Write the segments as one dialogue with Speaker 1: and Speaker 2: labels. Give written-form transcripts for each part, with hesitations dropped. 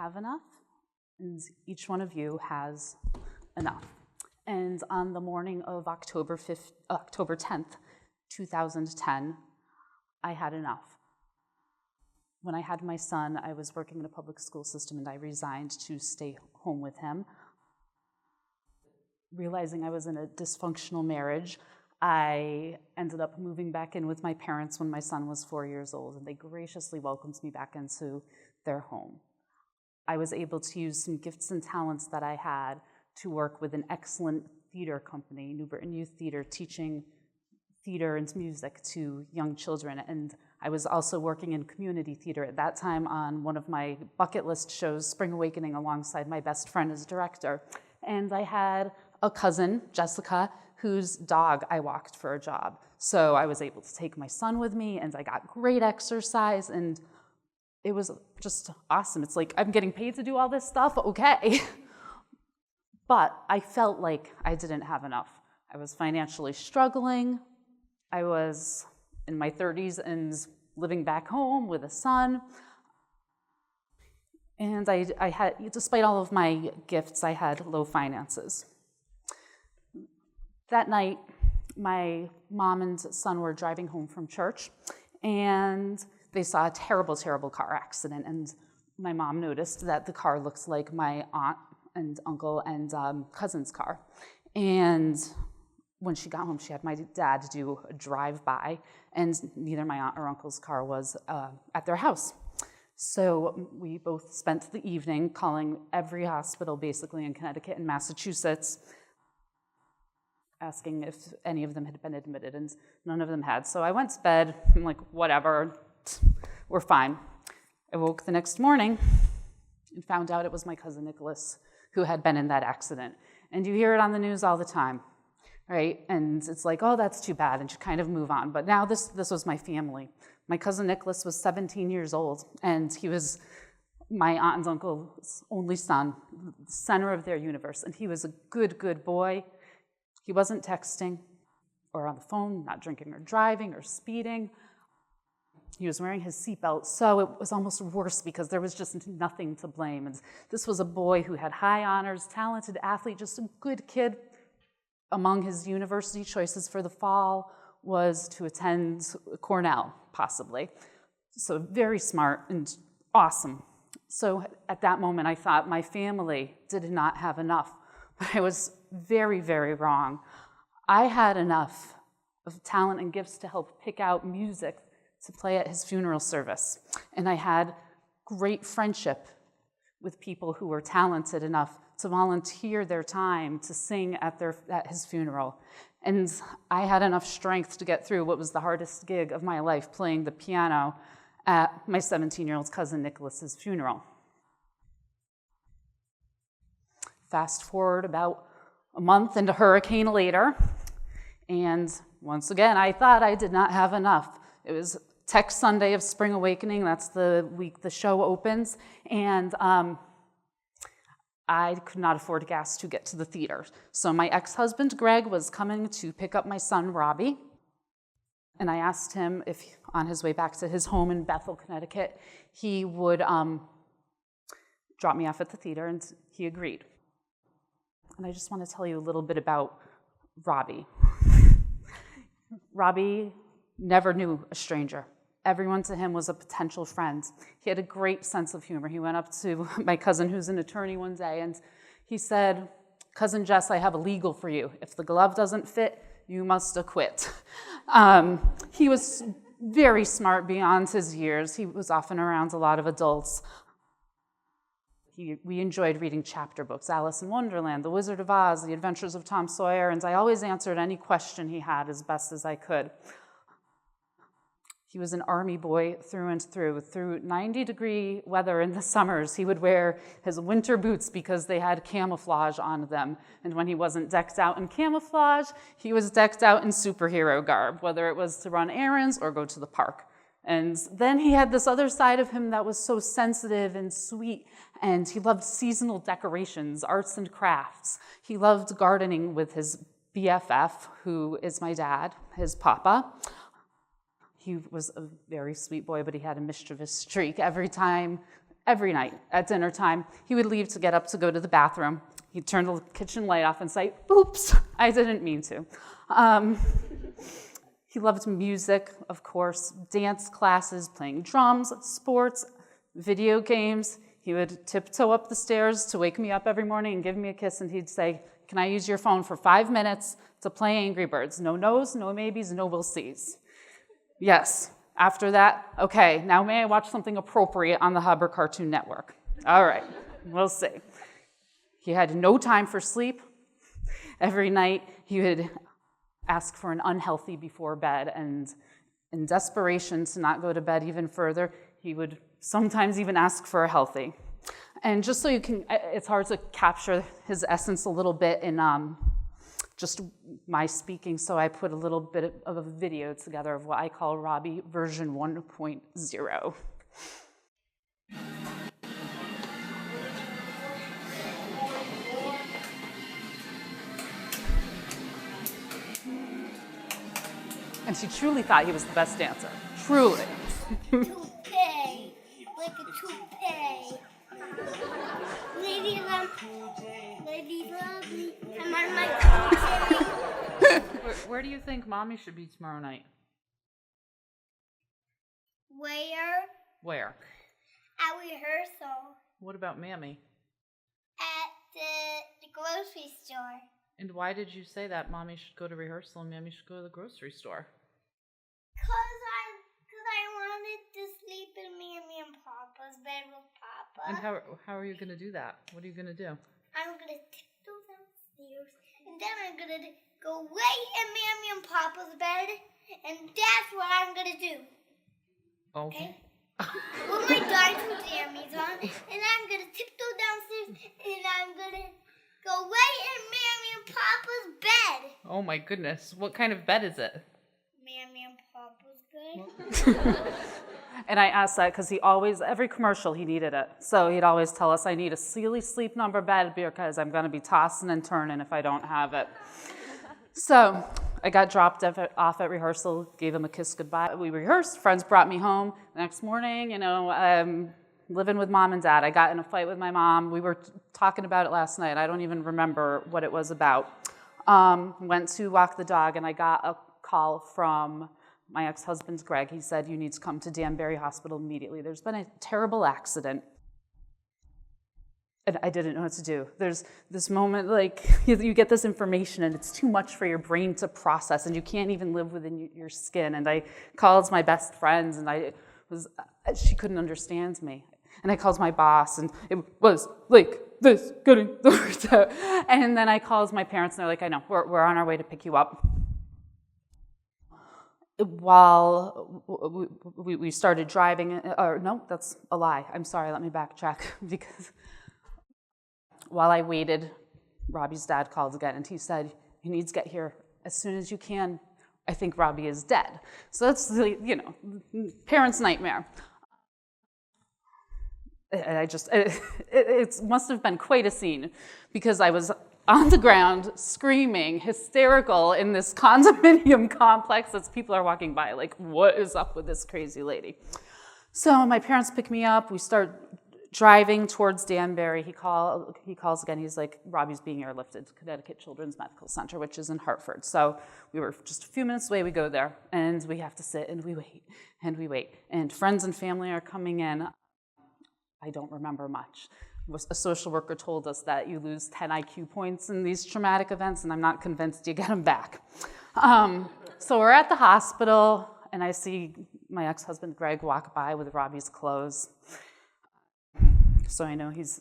Speaker 1: have enough, and each one of you has enough. And on the morning of October 10th, 2010, I had enough. When I had my son, I was working in a public school system, and I resigned to stay home with him. Realizing I was in a dysfunctional marriage, I ended up moving back in with my parents when my son was 4 years old, and they graciously welcomed me back into their home. I was able to use some gifts and talents that I had to work with an excellent theater company, New Britain Youth Theater, teaching theater and music to young children. And I was also working in community theater at that time on one of my bucket list shows, Spring Awakening, alongside my best friend as director. And I had a cousin, Jessica, whose dog I walked for a job. So I was able to take my son with me, and I got great exercise, and it was just awesome. It's like, I'm getting paid to do all this stuff, okay. But I felt like I didn't have enough. I was financially struggling. I was in my 30s and living back home with a son. And I had, despite all of my gifts, I had low finances. That night, my mom and son were driving home from church, and they saw a terrible, terrible car accident. And my mom noticed that the car looks like my aunt and uncle and cousin's car. And when she got home, she had my dad do a drive-by, and neither my aunt or uncle's car was at their house. So we both spent the evening calling every hospital basically in Connecticut and Massachusetts, asking if any of them had been admitted, and none of them had. So I went to bed, I'm like, whatever, we're fine. I woke the next morning and found out it was my cousin Nicholas who had been in that accident. And you hear it on the news all the time, right? And it's like, oh, that's too bad, and you kind of move on. But now this was my family. My cousin Nicholas was 17 years old, and he was my aunt and uncle's only son, the center of their universe. And he was a good, good boy. He wasn't texting or on the phone, not drinking or driving or speeding. He was wearing his seatbelt, so it was almost worse because there was just nothing to blame. And this was a boy who had high honors, talented athlete, just a good kid. Among his university choices for the fall was to attend Cornell, possibly. So very smart and awesome. So at that moment, I thought my family did not have enough. But I was very, very wrong. I had enough of talent and gifts to help pick out music to play at his funeral service. And I had great friendship with people who were talented enough to volunteer their time to sing at his funeral. And I had enough strength to get through what was the hardest gig of my life, playing the piano at my 17-year-old cousin Nicholas's funeral. Fast forward about a month and a hurricane later, and once again, I thought I did not have enough. It was Tech Sunday of Spring Awakening. That's the week the show opens, and I could not afford gas to get to the theater. So my ex-husband, Greg, was coming to pick up my son, Robbie, and I asked him if, on his way back to his home in Bethel, Connecticut, he would drop me off at the theater, and he agreed. And I just want to tell you a little bit about Robbie. Robbie never knew a stranger. Everyone to him was a potential friend. He had a great sense of humor. He went up to my cousin, who's an attorney, one day, and he said, "Cousin Jess, I have a legal for you. If the glove doesn't fit, you must acquit." He was very smart beyond his years. He was often around a lot of adults. We enjoyed reading chapter books, Alice in Wonderland, The Wizard of Oz, The Adventures of Tom Sawyer, and I always answered any question he had as best as I could. He was an army boy through and through. Through 90-degree weather in the summers, he would wear his winter boots because they had camouflage on them. And when he wasn't decked out in camouflage, he was decked out in superhero garb, whether it was to run errands or go to the park. And then he had this other side of him that was so sensitive and sweet, and he loved seasonal decorations, arts and crafts. He loved gardening with his BFF, who is my dad, his papa. He was a very sweet boy, but he had a mischievous streak. Every time every night at dinner time, he would leave to get up to go to the bathroom. He'd turn the kitchen light off and say, "Oops, I didn't mean to." He loved music, of course, dance classes, playing drums, sports, video games. He would tiptoe up the stairs to wake me up every morning and give me a kiss, and he'd say, "Can I use your phone for 5 minutes to play Angry Birds? No no's, no maybes, no we'll sees." Yes. After that, okay, now may I watch something appropriate on the Hubbard Cartoon Network? All right, we'll see. He had no time for sleep. Every night he would ask for an unhealthy before bed, and in desperation to not go to bed even further, he would sometimes even ask for a healthy. And just so you can, it's hard to capture his essence a little bit in just my speaking, so I put a little bit of a video together of what I call Robbie version 1.0. And she truly thought he was the best dancer. Truly.
Speaker 2: Toupee, like a toupee. Lady lovely, I'm on my toupee.
Speaker 1: Where do you think Mommy should be tomorrow night?
Speaker 2: Where? At rehearsal.
Speaker 1: What about Mammy?
Speaker 2: At the grocery store.
Speaker 1: And why did you say that Mommy should go to rehearsal and Mammy should go to the grocery store?
Speaker 2: Because I wanted to sleep in Mammy and Papa's bed with Papa.
Speaker 1: And how are you going to do that? What are you going to do?
Speaker 2: I'm going to tiptoe downstairs, and then I'm going to go right in Mammy and Papa's bed, and that's what I'm going to do.
Speaker 1: Okay.
Speaker 2: With my diaper jammies on, and I'm going to tiptoe downstairs, and I'm going to go right in Mammy and Papa's bed.
Speaker 1: Oh my goodness. What kind of bed is it?
Speaker 2: Mammy and Papa's bed.
Speaker 1: And I asked that because he always, every commercial, he needed it. So he'd always tell us, "I need a Sealy sleep number bed because I'm going to be tossing and turning if I don't have it." So I got dropped off at rehearsal, gave him a kiss goodbye. We rehearsed. Friends brought me home. The next morning, living with Mom and Dad. I got in a fight with my mom. We were talking about it last night. I don't even remember what it was about. Went to walk the dog, and I got a call from my ex-husband, Greg. He said, "You need to come to Danbury Hospital immediately. There's been a terrible accident." And I didn't know what to do. There's this moment, like, you get this information, and it's too much for your brain to process, and you can't even live within your skin. And I called my best friends, and she couldn't understand me. And I called my boss, and it was like this, getting worked out. And then I called my parents, and they're like, "I know, we're on our way to pick you up." While we started driving, or no, that's a lie. I'm sorry, let me backtrack. Because while I waited, Robbie's dad called again, and he said, "You need to get here as soon as you can. I think Robbie is dead." So that's the, parents' nightmare. And it must have been quite a scene, because I was on the ground, screaming, hysterical in this condominium complex as people are walking by, like, what is up with this crazy lady? So my parents pick me up. We start driving towards Danbury. He calls again. He's like, "Robbie's being airlifted to Connecticut Children's Medical Center," which is in Hartford. So we were just a few minutes away. We go there, and we have to sit, and we wait, and we wait. And friends and family are coming in. I don't remember much. A social worker told us that you lose 10 IQ points in these traumatic events, and I'm not convinced you get them back. So we're at the hospital, and I see my ex-husband Greg walk by with Robbie's clothes. So I know he's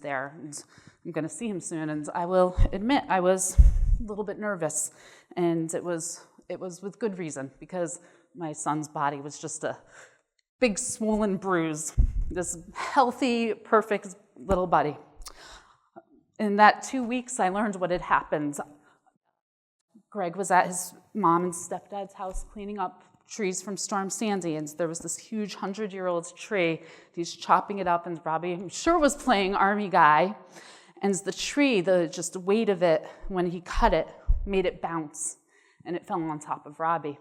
Speaker 1: there, and I'm going to see him soon. And I will admit I was a little bit nervous, and it was with good reason, because my son's body was just a big swollen bruise. This healthy, perfect little buddy. In that 2 weeks, I learned what had happened. Greg was at his mom and stepdad's house cleaning up trees from Storm Sandy, and there was this huge 100-year-old tree. He's chopping it up, and Robbie, I'm sure, was playing army guy. And the tree, the just weight of it, when he cut it, made it bounce, and it fell on top of Robbie.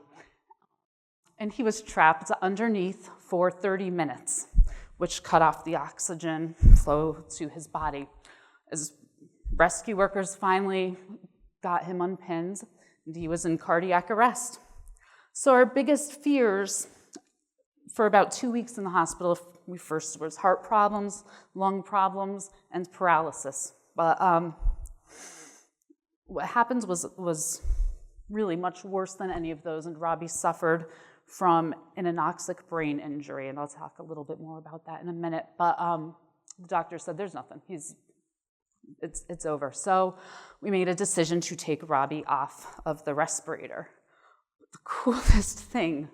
Speaker 1: And he was trapped underneath for 30 minutes. which cut off the oxygen flow to his body. As rescue workers finally got him unpinned, and he was in cardiac arrest. So our biggest fears for about 2 weeks in the hospital, we first was heart problems, lung problems, and paralysis. But what happened was really much worse than any of those, and Robbie suffered from an anoxic brain injury, and I'll talk a little bit more about that in a minute. But the doctor said there's nothing. It's over. So we made a decision to take Robbie off of the respirator. The coolest thing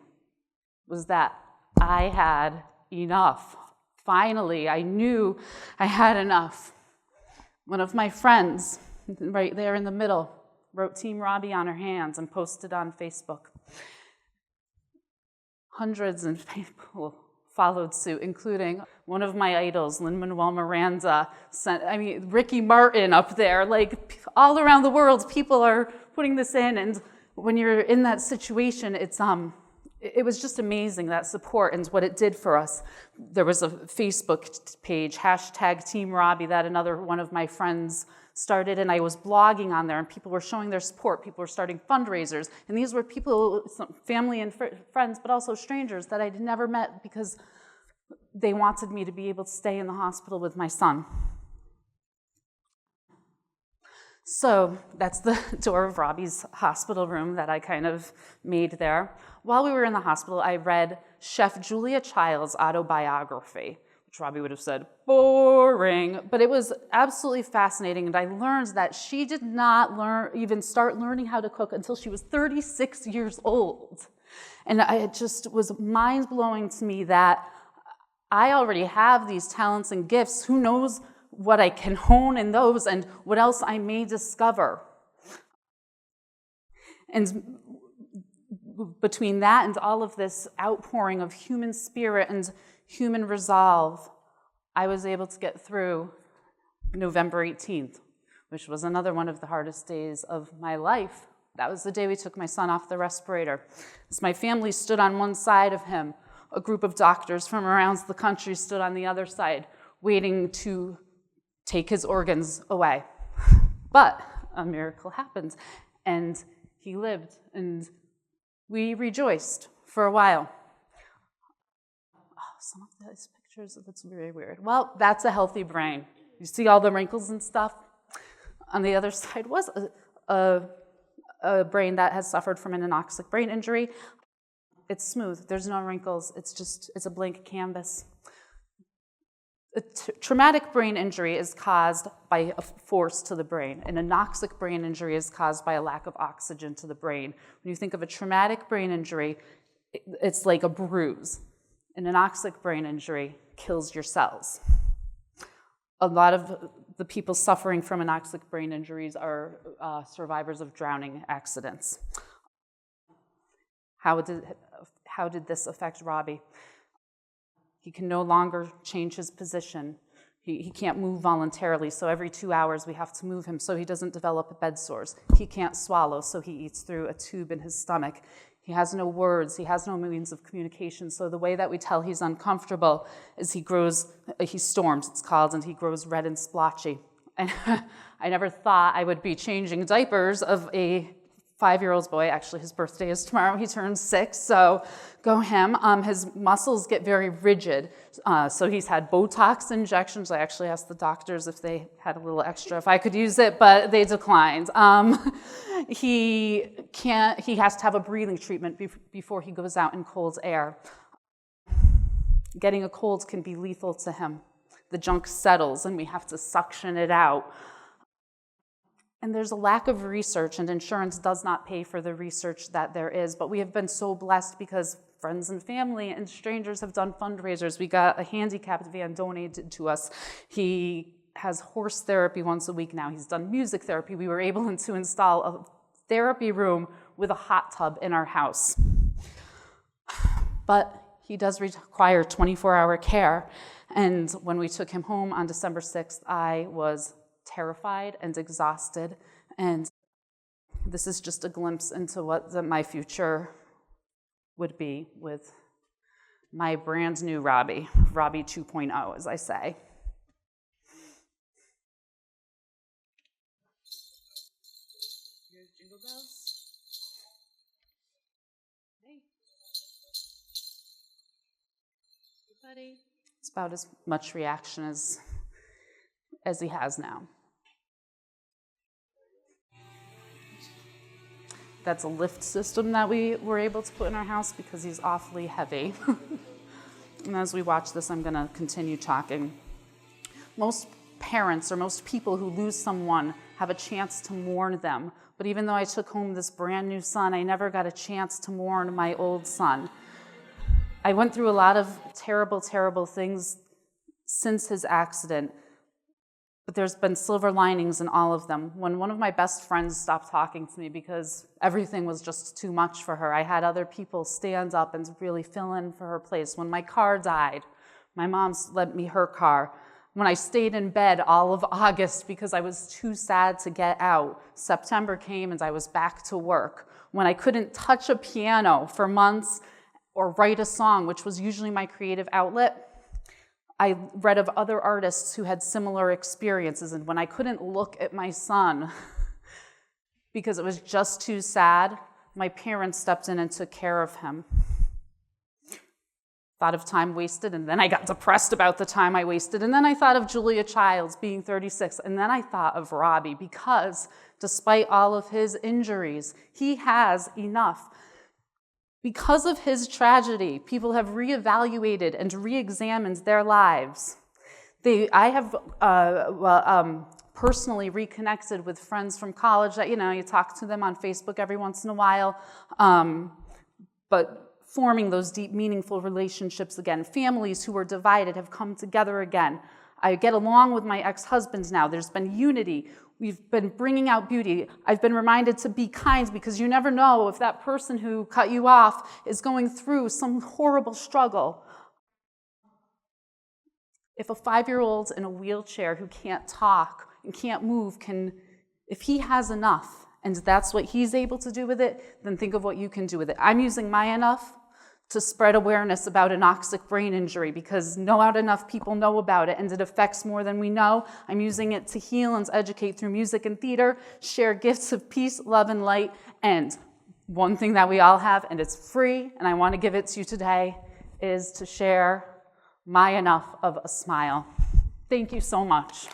Speaker 1: was that I had enough. Finally, I knew I had enough. One of my friends, right there in the middle, wrote Team Robbie on her hands and posted on Facebook. Hundreds of people followed suit, including one of my idols, Lin-Manuel Miranda, Ricky Martin up there. Like, all around the world, people are putting this in, and when you're in that situation, it was just amazing, that support and what it did for us. There was a Facebook page, #TeamRobbie, that another one of my friends started, and I was blogging on there, and people were showing their support. People were starting fundraisers, and these were people, family and friends, but also strangers that I'd never met because they wanted me to be able to stay in the hospital with my son. So that's the door of Robbie's hospital room that I kind of made there. While we were in the hospital, I read Chef Julia Child's autobiography, which Robbie would have said, boring, but it was absolutely fascinating, and I learned that she did not even start learning how to cook until she was 36 years old. And it just was mind-blowing to me that I already have these talents and gifts. Who knows what I can hone in those and what else I may discover. And between that and all of this outpouring of human spirit and human resolve, I was able to get through November 18th, which was another one of the hardest days of my life. That was the day we took my son off the respirator. As my family stood on one side of him, a group of doctors from around the country stood on the other side, waiting to take his organs away. But a miracle happened, and he lived, and we rejoiced for a while. Oh, some of those pictures, that's very weird. Well, that's a healthy brain. You see all the wrinkles and stuff? On the other side was a brain that has suffered from an anoxic brain injury. It's smooth, there's no wrinkles, it's a blank canvas. A traumatic brain injury is caused by a force to the brain. An anoxic brain injury is caused by a lack of oxygen to the brain. When you think of a traumatic brain injury, it's like a bruise. An anoxic brain injury kills your cells. A lot of the people suffering from anoxic brain injuries are survivors of drowning accidents. How did this affect Robbie? He can no longer change his position. He can't move voluntarily, so every 2 hours we have to move him so he doesn't develop bed sores. He can't swallow, so he eats through a tube in his stomach. He has no words, he has no means of communication, so the way that we tell he's uncomfortable is he storms, it's called, and he grows red and splotchy. And I never thought I would be changing diapers of a 5-year-old boy. Actually, his birthday is tomorrow. He turns 6, so go him. His muscles get very rigid, so he's had Botox injections. I actually asked the doctors if they had a little extra, if I could use it, but they declined. He has to have a breathing treatment before he goes out in cold air. Getting a cold can be lethal to him. The junk settles, and we have to suction it out. And there's a lack of research, and insurance does not pay for the research that there is. But we have been so blessed because friends and family and strangers have done fundraisers. We got a handicapped van donated to us. He has horse therapy once a week now. He's done music therapy. We were able to install a therapy room with a hot tub in our house. But he does require 24-hour care. And when we took him home on December 6th, I was terrified and exhausted, and this is just a glimpse into what my future would be with my brand new Robbie, Robbie 2.0, as I say. Here's Jingle Bells. Hey. Hey, buddy. It's about as much reaction as he has now. That's a lift system that we were able to put in our house because he's awfully heavy. And as we watch this, I'm going to continue talking. Most parents or most people who lose someone have a chance to mourn them. But even though I took home this brand new son, I never got a chance to mourn my old son. I went through a lot of terrible, terrible things since his accident. But there's been silver linings in all of them. When one of my best friends stopped talking to me because everything was just too much for her, I had other people stand up and really fill in for her place. When my car died, my mom lent me her car. When I stayed in bed all of August because I was too sad to get out, September came and I was back to work. When I couldn't touch a piano for months or write a song, which was usually my creative outlet, I read of other artists who had similar experiences, and when I couldn't look at my son because it was just too sad, my parents stepped in and took care of him. Thought of time wasted, and then I got depressed about the time I wasted, and then I thought of Julia Childs being 36, and then I thought of Robbie, because despite all of his injuries, he has enough. Because of his tragedy, people have reevaluated and re-examined their lives. I have personally reconnected with friends from college that, you talk to them on Facebook every once in a while, but forming those deep, meaningful relationships again. Families who were divided have come together again. I get along with my ex-husbands now. There's been unity. We've been bringing out beauty. I've been reminded to be kind because you never know if that person who cut you off is going through some horrible struggle. If a 5-year-old in a wheelchair who can't talk and can't move if he has enough and that's what he's able to do with it, then think of what you can do with it. I'm using my enough to spread awareness about anoxic brain injury because not enough people know about it and it affects more than we know. I'm using it to heal and educate through music and theater, share gifts of peace, love, and light. And one thing that we all have, and it's free, and I want to give it to you today, is to share my enough of a smile. Thank you so much.